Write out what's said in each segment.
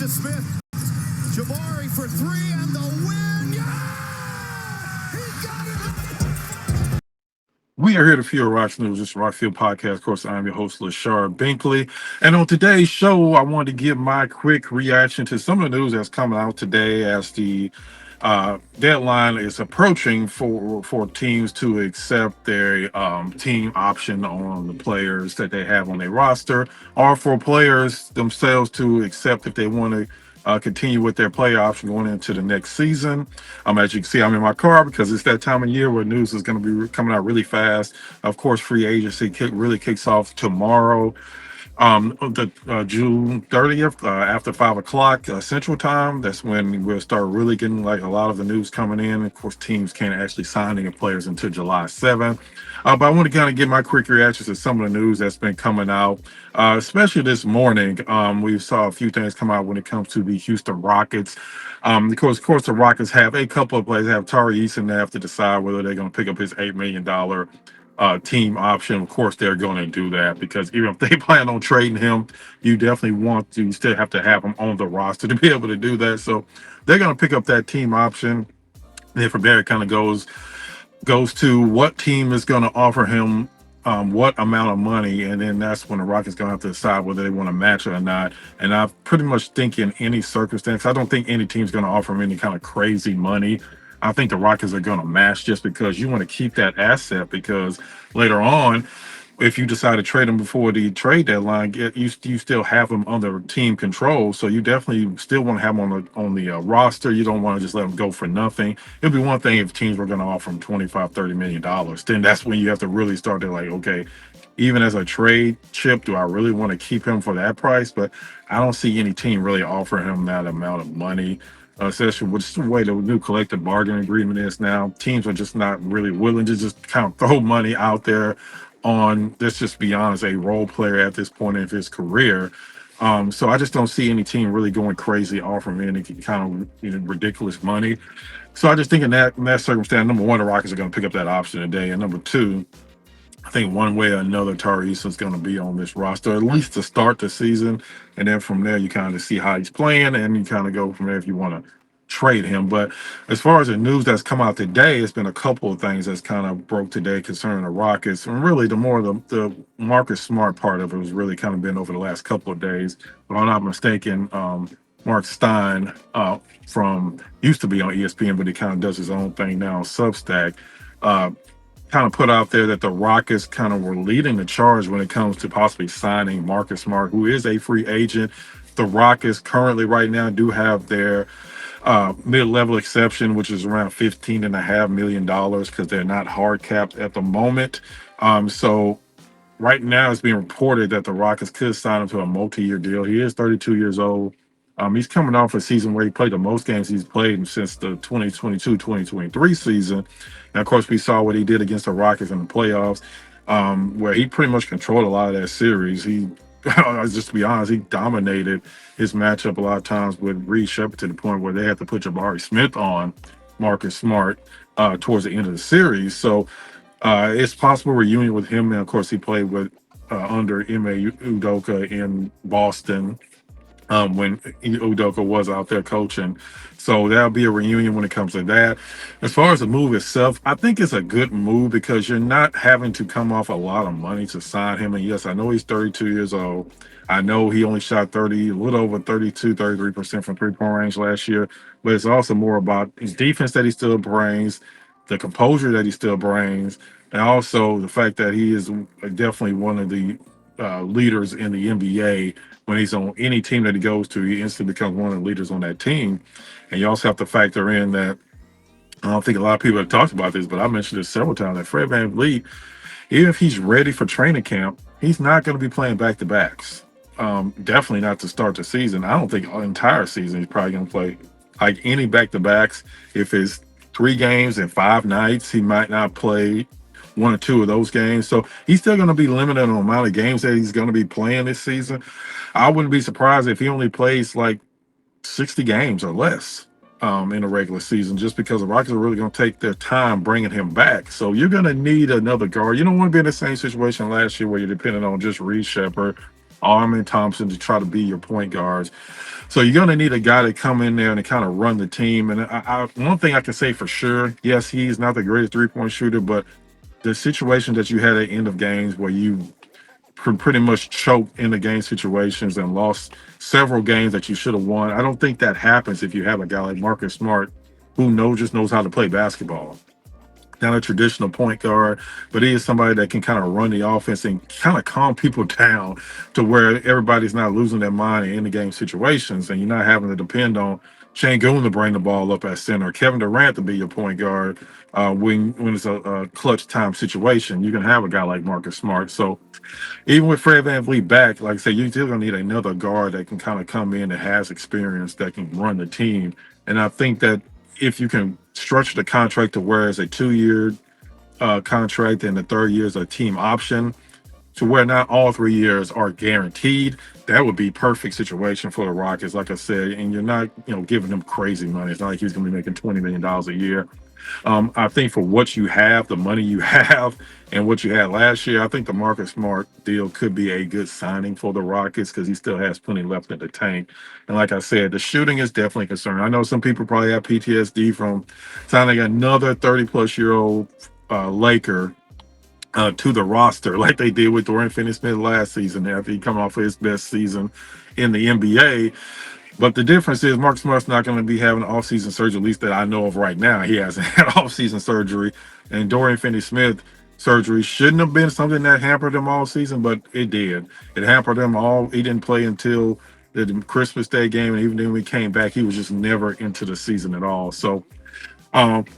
to Smith. Jabari for three and the win. Yeah! He got it! We are here to Field Rocks News. This is Rock Field Podcast. Of course, I'm your host, LaShard Binkley. And on today's show, I wanted to give my quick reaction to some of the news that's coming out today as the deadline is approaching for teams to accept their team option on the players that they have on their roster, or for players themselves to accept if they want to continue with their play option going into the next season. As you can see, I'm in my car because it's that time of year where news is going to be coming out really fast. Of course, free agency really kicks off tomorrow, the June 30th, after 5 o'clock Central Time. That's when we'll start really getting like a lot of the news coming in. Of course, teams can't actually sign any players until July 7th. But I want to kind of give my quick reactions to some of the news that's been coming out, especially this morning. We saw a few things come out when it comes to the Houston Rockets. Of course, the Rockets have a couple of players. They have Tari Eason. They have to decide whether they're going to pick up his $8 million team option. Of course, they're going to do that because even if they plan on trading him, you definitely want to still have to have him on the roster to be able to do that. So they're going to pick up that team option. And then from there, it kind of goes to what team is going to offer him what amount of money, and then that's when the Rockets going to have to decide whether they want to match it or not. And I pretty much think in any circumstance, I don't think any team's going to offer him any kind of crazy money. I think the Rockets are going to match just because you want to keep that asset, because later on, if you decide to trade him before the trade deadline, you still have him under team control. So you definitely still want to have him on the roster. You don't want to just let him go for nothing. It'd be one thing if teams were going to offer him $25-30 million. Then that's when you have to really start to like, okay, even as a trade chip, do I really want to keep him for that price? But I don't see any team really offering him that amount of money. Especially with the way the new collective bargaining agreement is now, teams are just not really willing to just kind of throw money out there on, let's just be honest, a role player at this point of his career. So I just don't see any team really going crazy offering any kind of ridiculous money. So I just think in that circumstance, number one, the Rockets are going to pick up that option today, and number two, I think one way or another, Tari Eason's going to be on this roster, at least to start the season. And then from there, you kind of see how he's playing, and you kind of go from there if you want to trade him. But as far as the news that's come out today, it's been a couple of things that's kind of broke today concerning the Rockets. And really, the Marcus Smart part of it was really kind of been over the last couple of days. If I'm not mistaken, Mark Stein from used to be on ESPN, but he kind of does his own thing now on Substack. Kind of put out there that the Rockets kind of were leading the charge when it comes to possibly signing Marcus Smart, who is a free agent. The Rockets currently right now do have their mid-level exception, which is around $15.5 million because they're not hard capped at the moment. So right now it's being reported that the Rockets could sign him to a multi-year deal. He is 32 years old. He's coming off a season where he played the most games he's played since the 2022-2023 season. And of course, we saw what he did against the Rockets in the playoffs, where he pretty much controlled a lot of that series. Just to be honest, he dominated his matchup a lot of times with Reed Shepard to the point where they had to put Jabari Smith on Marcus Smart towards the end of the series. So it's possible reunion with him. And of course, he played with under Ime Udoka in Boston when Udoka was out there coaching. So that'll be a reunion when it comes to that. As far as the move itself, I think it's a good move because you're not having to come off a lot of money to sign him. And yes, I know he's 32 years old. I know he only shot a little over 33% from three-point range last year, but it's also more about his defense that he still brings, the composure that he still brings, and also the fact that he is definitely one of the leaders in the NBA. When he's on any team that he goes to, he instantly becomes one of the leaders on that team. And you also have to factor in that, I don't think a lot of people have talked about this, but I mentioned this several times, that Fred VanVleet, even if he's ready for training camp, he's not going to be playing back-to-backs. Definitely not to start the season. I don't think the entire season he's probably going to play like any back-to-backs. If it's 3 games and 5 nights, he might not play 1 or 2 of those games. So he's still going to be limited on the amount of games that he's going to be playing this season. I wouldn't be surprised if he only plays like 60 games or less in a regular season, just because the Rockets are really going to take their time bringing him back. So you're going to need another guard. You don't want to be in the same situation last year where you're depending on just Reed Shepard Armin Thompson to try to be your point guards. So you're going to need a guy to come in there and to kind of run the team. And one thing I can say for sure, yes, he's not the greatest 3-point shooter, but the situation that you had at the end of games where you pretty much choked in the game situations and lost several games that you should have won. I don't think that happens if you have a guy like Marcus Smart who just knows how to play basketball. Not a traditional point guard, but he is somebody that can kind of run the offense and kind of calm people down to where everybody's not losing their mind in the game situations, and you're not having to depend on Shangoon to bring the ball up at center, Kevin Durant to be your point guard when it's a clutch time situation. You can have a guy like Marcus Smart. So even with Fred VanVleet back, like I said, you're still gonna need another guard that can kind of come in that has experience that can run the team. And I think that if you can structure the contract to where it's a 2-year contract and the third year is a team option, to where not all 3 years are guaranteed, that would be perfect situation for the Rockets. Like I said, and you're not giving them crazy money. It's not like he's going to be making $20 million a year. I think for what you have, the money you have, and what you had last year, I think the Marcus Smart deal could be a good signing for the Rockets because he still has plenty left in the tank. And like I said, the shooting is definitely a concern. I know some people probably have PTSD from signing another 30-plus-year-old Laker to the roster like they did with Dorian Finney-Smith last season after he come off of his best season in the NBA. But the difference is Mark Smart's not going to be having off-season surgery, at least that I know of right now. He hasn't had off-season surgery. And Dorian Finney-Smith surgery shouldn't have been something that hampered him all season, but it did. It hampered him all. He didn't play until the Christmas Day game, and even then when he came back, he was just never into the season at all. So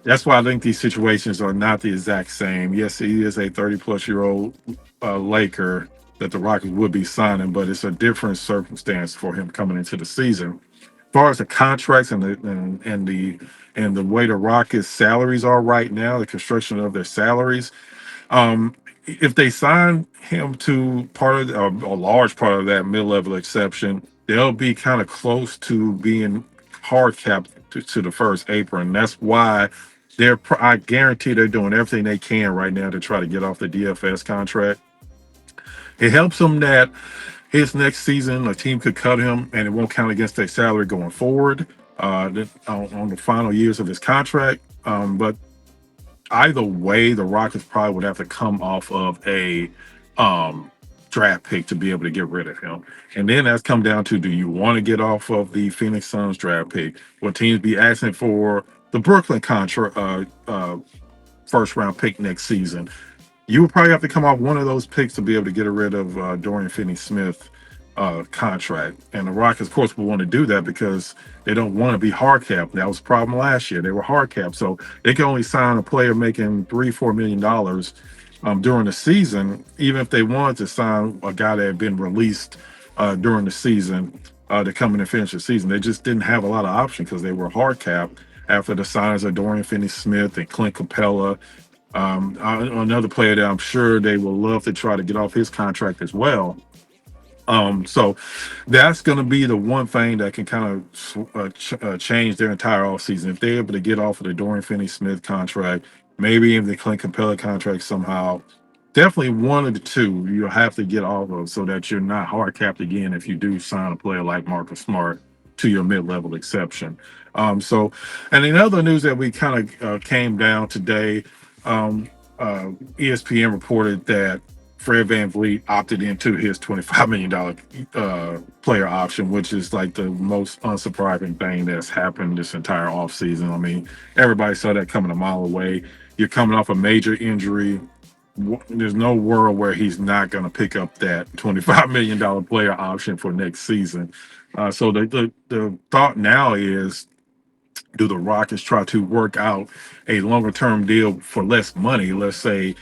that's why I think these situations are not the exact same. Yes, he is a 30-plus-year-old Laker that the Rockets would be signing, but it's a different circumstance for him coming into the season. As far as the contracts and the way the Rockets' salaries are right now, the construction of their salaries, um, if they sign him to part of a large part of that mid-level exception, they'll be kind of close to being hard capped to the first apron. That's why I guarantee they're doing everything they can right now to try to get off the DFS contract. It helps them that his next season a team could cut him and it won't count against their salary going forward on the final years of his contract. But either way, the Rockets probably would have to come off of a draft pick to be able to get rid of him. And then that's come down to, do you want to get off of the Phoenix Suns draft pick? Will teams be asking for the Brooklyn first round pick next season? You would probably have to come off one of those picks to be able to get rid of Dorian Finney-Smith contract. And the Rockets, of course, will want to do that because they don't want to be hard capped. That was a problem last year. They were hard capped. So they can only sign a player making $3-4 million during the season, even if they wanted to sign a guy that had been released during the season to come in and finish the season. They just didn't have a lot of options because they were hard capped after the signings of Dorian Finney-Smith and Clint Capella. Another player that I'm sure they will love to try to get off his contract as well. So that's going to be the one thing that can kind of change their entire offseason. If they're able to get off of the Dorian Finney-Smith contract, maybe even the Clint Capella contract somehow, definitely one of the two you'll have to get off of so that you're not hard capped again if you do sign a player like Marcus Smart to your mid-level exception. And in other news that we kind of came down today, ESPN reported that Fred VanVleet opted into his $25 million player option, which is like the most unsurprising thing that's happened this entire offseason. I mean, everybody saw that coming a mile away. You're coming off a major injury. There's no world where he's not going to pick up that $25 million player option for next season. So the thought now is, do the Rockets try to work out a longer term deal for less money? Let's say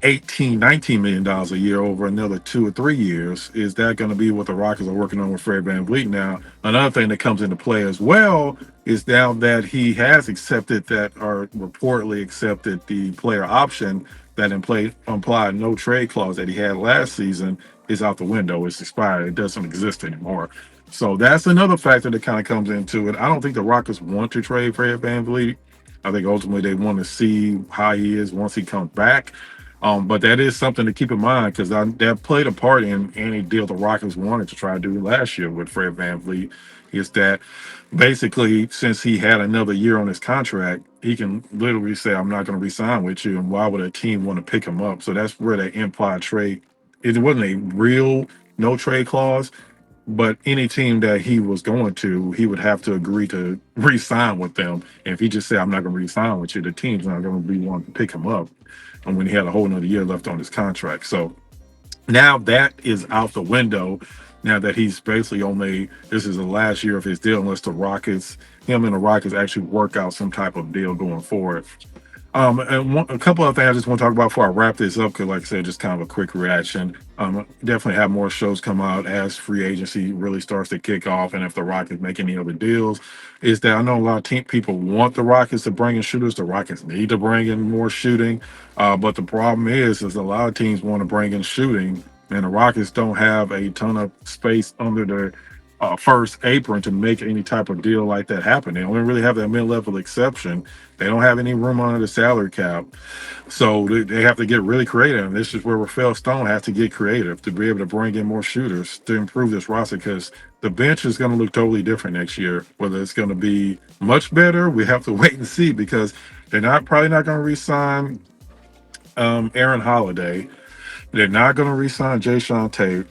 $18-19 million a year over another 2 or 3 years. Is that going to be what the Rockets are working on with Fred VanVleet now? Another thing that comes into play as well is now that he has accepted that, or reportedly accepted, the player option that implied no trade clause that he had last season is out the window. It's expired. It doesn't exist anymore. So that's another factor that kind of comes into it. I don't think the Rockets want to trade Fred VanVleet. I think ultimately they want to see how he is once he comes back. But that is something to keep in mind because that played a part in any deal the Rockets wanted to try to do last year with Fred VanVleet. Is that basically since he had another year on his contract, he can literally say, "I'm not going to resign with you," and why would a team want to pick him up? So that's where that implied trade. It wasn't a real no trade clause, but any team that he was going to, he would have to agree to re-sign with them. And if he just said, "I'm not going to re-sign with you," the team's not going to be wanting to pick him up. And when he had a whole another year left on his contract, so now that is out the window. Now that he's basically only this is the last year of his deal, unless him and the Rockets actually work out some type of deal going forward. A couple of things I just want to talk about before I wrap this up, because, like I said, just kind of a quick reaction. Definitely have more shows come out as free agency really starts to kick off, and if the Rockets make any other deals. Is that I know a lot of people want the Rockets to bring in shooters. The Rockets need to bring in more shooting, but the problem is a lot of teams want to bring in shooting, and the Rockets don't have a ton of space under their first apron to make any type of deal like that happen. They only really have that mid-level exception. They don't have any room under the salary cap. So they have to get really creative. And this is where Rafael Stone has to get creative to be able to bring in more shooters to improve this roster because the bench is going to look totally different next year. Whether it's going to be much better, we have to wait and see because they're not probably not going to re-sign Aaron Holiday. They're not going to re-sign Jay Tate.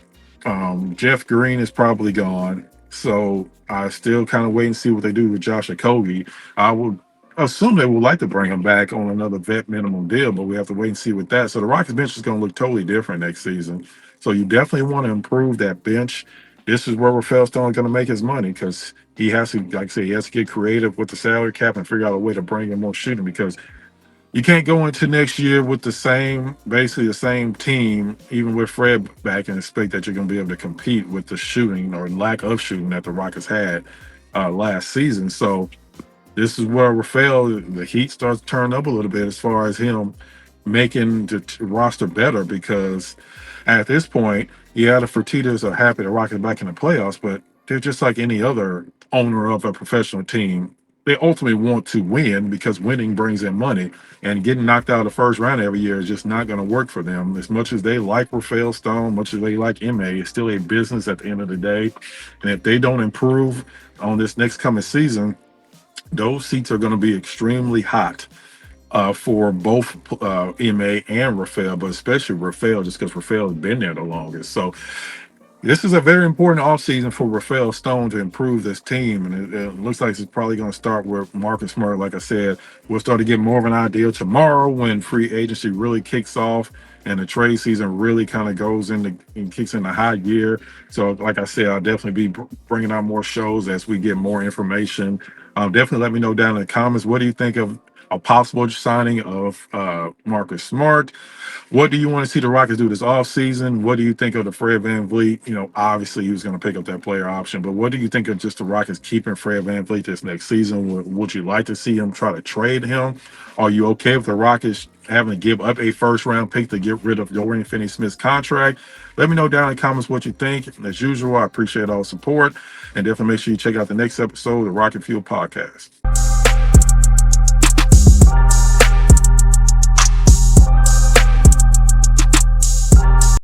Jeff Green is probably gone. So I still kind of wait and see what they do with Josh Okogie. I would assume they would like to bring him back on another vet minimum deal, but we have to wait and see with that. So the Rockets bench is going to look totally different next season. So you definitely want to improve that bench. This is where Rafael Stone is going to make his money because he has to, like I say, he has to get creative with the salary cap and figure out a way to bring in more shooting because you can't go into next year with basically the same team, even with Fred back, and expect that you're going to be able to compete with the shooting or lack of shooting that the Rockets had last season. So this is where the heat starts to turn up a little bit as far as him making the roster better because at this point, yeah, the Fertittas are happy the Rockets back in the playoffs, but they're just like any other owner of a professional team. They ultimately want to win because winning brings in money, and getting knocked out of the first round every year is just not going to work for them. As much as they like Rafael Stone, much as they like MA, it's still a business at the end of the day. And if they don't improve on this next coming season, those seats are going to be extremely hot for both MA and Rafael, but especially Rafael, just because Rafael has been there the longest. So this is a very important offseason for Rafael Stone to improve this team. And it looks like it's probably going to start with Marcus Smart. Like I said, we'll start to get more of an idea tomorrow when free agency really kicks off and the trade season really kind of goes into and kicks into high gear. So, like I said, I'll definitely be bringing out more shows as we get more information. Definitely let me know down in the comments. What do you think of a possible signing of Marcus Smart? What do you want to see the Rockets do this offseason? What do you think of the Fred VanVleet? Obviously he was going to pick up that player option, but what do you think of just the Rockets keeping Fred VanVleet this next season? Would you like to see him try to trade him? Are you okay with the Rockets having to give up a first round pick to get rid of Dorian Finney-Smith's contract? Let me know down in the comments what you think. As usual, I appreciate all the support, and definitely make sure you check out the next episode of the Rocket Fuel Podcast.